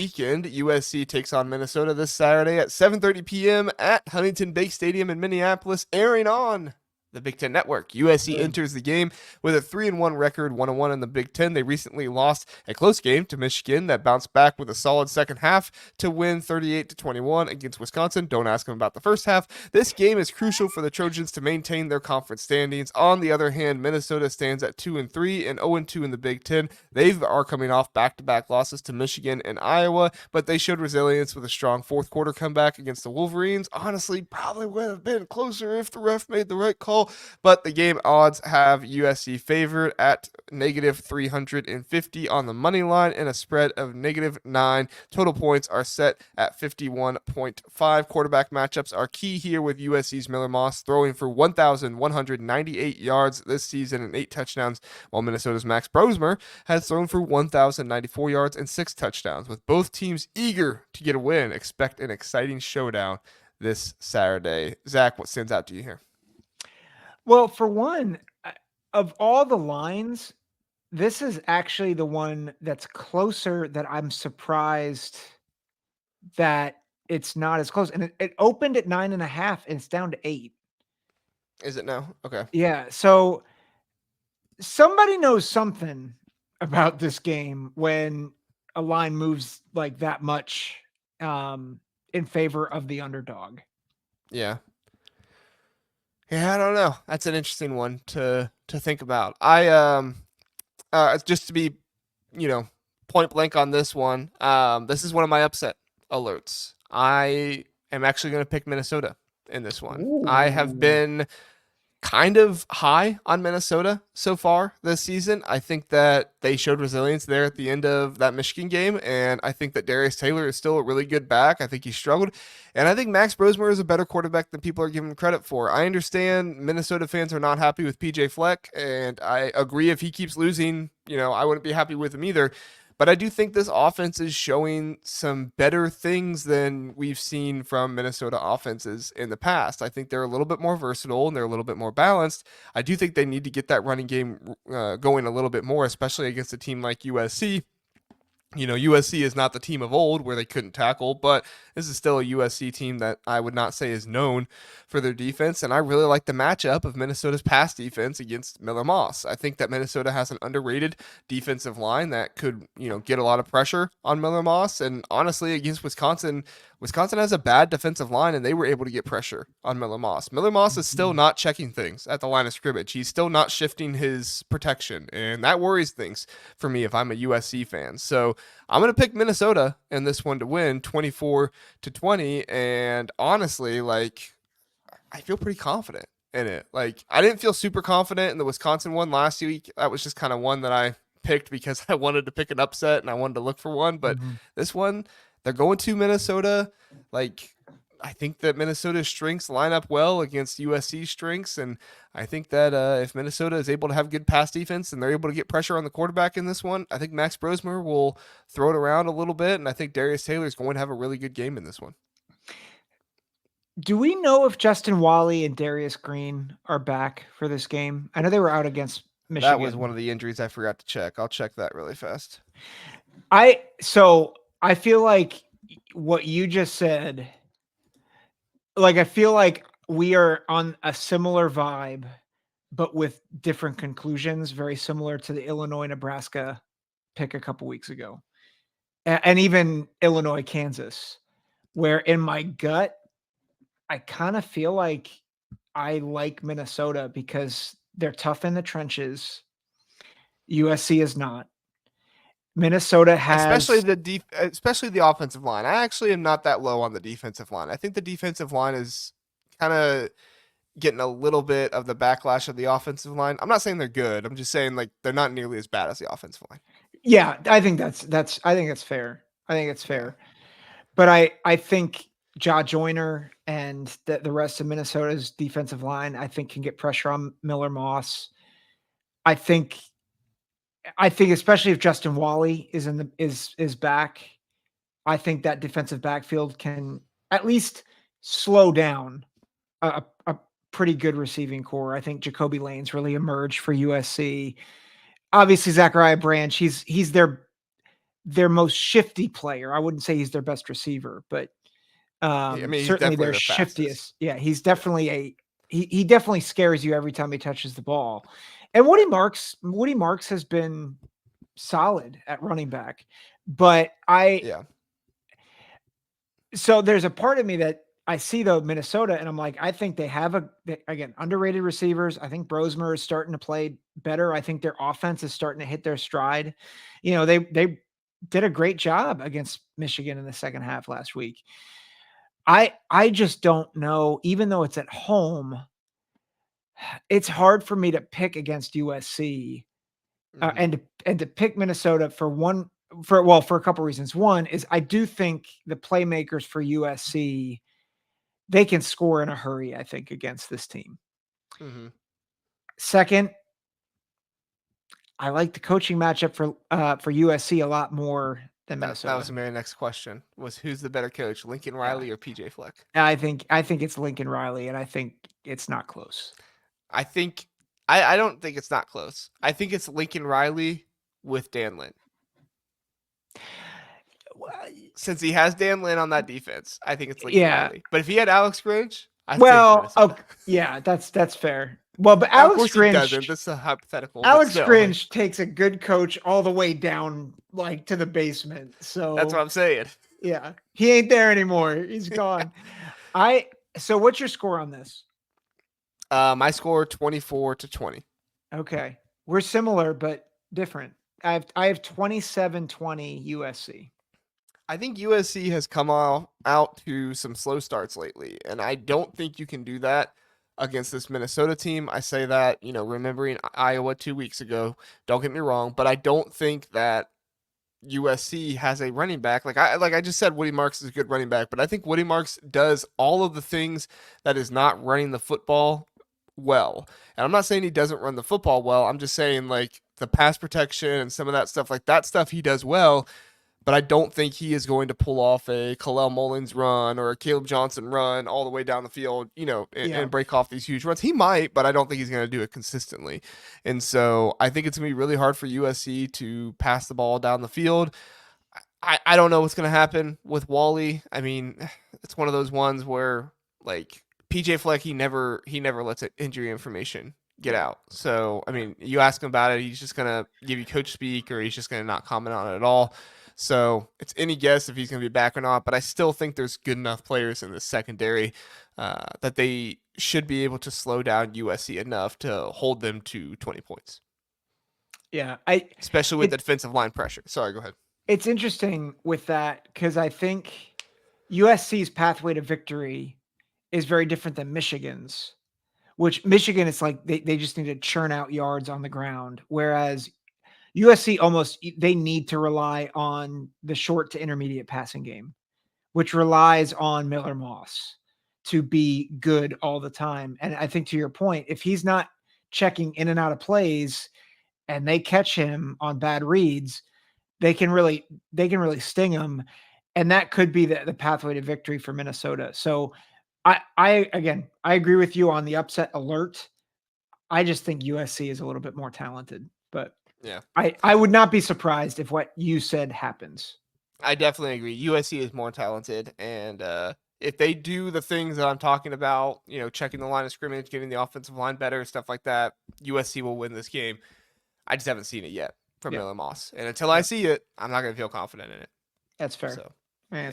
weekend. USC takes on Minnesota this Saturday at 7:30 p.m. at Huntington Bank Stadium in Minneapolis, airing on the Big Ten Network. USC enters the game with a 3-1 record, 1-1 in the Big Ten. They recently lost a close game to Michigan that bounced back with a solid second half to win 38-21 against Wisconsin. Don't ask them about the first half. This game is crucial for the Trojans to maintain their conference standings. On the other hand, Minnesota stands at 2-3 and 0-2 in the Big Ten. They are coming off back-to-back losses to Michigan and Iowa, but they showed resilience with a strong fourth quarter comeback against the Wolverines. Honestly, probably would have been closer if the ref made the right call, but the game odds have USC favored at negative 350 on the money line and a spread of -9. Total points are set at 51.5. Quarterback matchups are key here with USC's Miller Moss throwing for 1,198 yards this season and 8 touchdowns, while Minnesota's Max Brosmer has thrown for 1,094 yards and 6 touchdowns. With both teams eager to get a win, expect an exciting showdown this Saturday. Zach, what stands out to you here? Well, for one, of all the lines, this is actually the one that's closer that I'm surprised that it's not as close. And it opened at 9.5 and it's down to 8. Is it now? Okay. Yeah. So somebody knows something about this game when a line moves like that much in favor of the underdog. Yeah. Yeah, I don't know. That's an interesting one to think about. I just to be, point blank on this one. This is one of my upset alerts. I am actually going to pick Minnesota in this one. Ooh. I have been kind of high on Minnesota so far this season. I think that they showed resilience there at the end of that Michigan game, and I think that Darius Taylor is still a really good back. I think he struggled, and I think Max Brosmer is a better quarterback than people are giving him credit for. I understand Minnesota fans are not happy with PJ Fleck, and I agree if he keeps losing, I wouldn't be happy with him either. But I do think this offense is showing some better things than we've seen from Minnesota offenses in the past. I think they're a little bit more versatile and they're a little bit more balanced. I do think they need to get that running game going a little bit more, especially against a team like USC. USC is not the team of old where they couldn't tackle, but this is still a USC team that I would not say is known for their defense. And I really like the matchup of Minnesota's pass defense against Miller Moss. I think that Minnesota has an underrated defensive line that could, get a lot of pressure on Miller Moss. And honestly, against Wisconsin has a bad defensive line, and they were able to get pressure on Miller Moss. Miller Moss is still not checking things at the line of scrimmage. He's still not shifting his protection, and that worries things for me if I'm a USC fan. So I'm going to pick Minnesota in this one to win 24-20. And honestly, I feel pretty confident in it. I didn't feel super confident in the Wisconsin one last week. That was just kind of one that I picked because I wanted to pick an upset and I wanted to look for one. But this one, they're going to Minnesota. I think that Minnesota's strengths line up well against USC's strengths. And I think that if Minnesota is able to have good pass defense and they're able to get pressure on the quarterback in this one, I think Max Brosmer will throw it around a little bit. And I think Darius Taylor is going to have a really good game in this one. Do we know if Justin Wally and Darius Green are back for this game? I know they were out against Michigan. That was one of the injuries I forgot to check. I'll check that really fast. I feel like what you just said, I feel like we are on a similar vibe, but with different conclusions, very similar to the Illinois-Nebraska pick a couple weeks ago. And even Illinois-Kansas, where in my gut, I kind of feel like I like Minnesota because they're tough in the trenches. USC is not. Minnesota has especially the offensive line. I actually am not that low on the defensive line. I think the defensive line is kind of getting a little bit of the backlash of the offensive line. I'm not saying they're good. I'm just saying they're not nearly as bad as the offensive line. Yeah, I think that's I think it's fair. I think it's fair. But I think Ja Joyner and the rest of Minnesota's defensive line, I think, can get pressure on Miller Moss. I think especially if Justin Wally is back, I think that defensive backfield can at least slow down a pretty good receiving core. I think Jacoby Lane's really emerged for USC. Obviously, Zachariah Branch, he's their their most shifty player. I wouldn't say he's their best receiver, but I mean, he's certainly definitely their their fastest. shiftiest. Yeah, he's definitely he definitely scares you every time he touches the ball. And Woody Marks has been solid at running back. But Yeah. so there's a part of me that I see though Minnesota, and I'm like, I think they have again underrated receivers. I think Brosmer is starting to play better. I think their offense is starting to hit their stride. They did a great job against Michigan in the second half last week. I just don't know, even though it's at home, it's hard for me to pick against USC, Mm-hmm. and to pick Minnesota for a couple reasons. One is I do think the playmakers for USC, they can score in a hurry, I think, against this team. Mm-hmm. Second, I like the coaching matchup for USC a lot more than That was Minnesota. my next question: was who's the better coach, Lincoln Yeah. Riley or PJ Fleck? I think it's Lincoln Riley, and I think it's not close. I think I don't think it's not close. I think it's Lincoln Riley with Dan Lynn. Since he has Dan Lynn on that defense, I think it's Lincoln Yeah. Riley. But if he had Alex Grinch, I'd say it's Well, Minnesota. yeah, that's fair. Well, but Now, of course he doesn't. This is a hypothetical, but Alex still, Grinch takes a good coach all the way down, like, to the basement. that's what So I'm saying. yeah, he ain't there anymore. He's gone. So what's your score on this? My score 24-20. Okay. We're similar but different. I have 27-20 USC. I think USC has come out to some slow starts lately, and I don't think you can do that against this Minnesota team. I say that, remembering Iowa 2 weeks ago. Don't get me wrong, but I don't think that USC has a running back. Like I just said, Woody Marks is a good running back, but I think Woody Marks does all of the things that is not running the football well. And I'm not saying he doesn't run the football well. I'm just saying like the pass protection and some of that stuff, like that stuff he does well. But I don't think he is going to pull off a Kalel Mullins run or a Caleb Johnson run all the way down the field, Yeah. and break off these huge runs. He might, but I don't think he's going to do it consistently. And so I think it's going to be really hard for USC to pass the ball down the field. I don't know what's going to happen with Wally. I mean, it's one of those ones where like PJ Fleck, he never lets injury information get out. So I mean, you ask him about it, he's just gonna give you coach speak, or he's just gonna not comment on it at all. So it's any guess if he's gonna be back or not. But I still think there's good enough players in the secondary that they should be able to slow down USC enough to hold them to 20 points, Yeah. especially with the defensive line pressure. Sorry, go ahead. It's interesting with that because I think USC's pathway to victory is very different than Michigan's, which Michigan, it's like they just need to churn out yards on the ground. Whereas USC they need to rely on the short to intermediate passing game, which relies on Miller Moss to be good all the time. And I think to your point, if he's not checking in and out of plays and they catch him on bad reads, they can really sting him. And that could be the pathway to victory for Minnesota. So again, I agree with you on the upset alert. I just think USC is a little bit more talented, but Yeah. I would not be surprised if what you said happens. I definitely agree. USC is more talented, and if they do the things that I'm talking about, checking the line of scrimmage, getting the offensive line better, stuff like that, USC will win this game. I just haven't seen it yet from Yeah. Miller Moss, and until I see it, I'm not going to feel confident in it. That's fair. So. Man,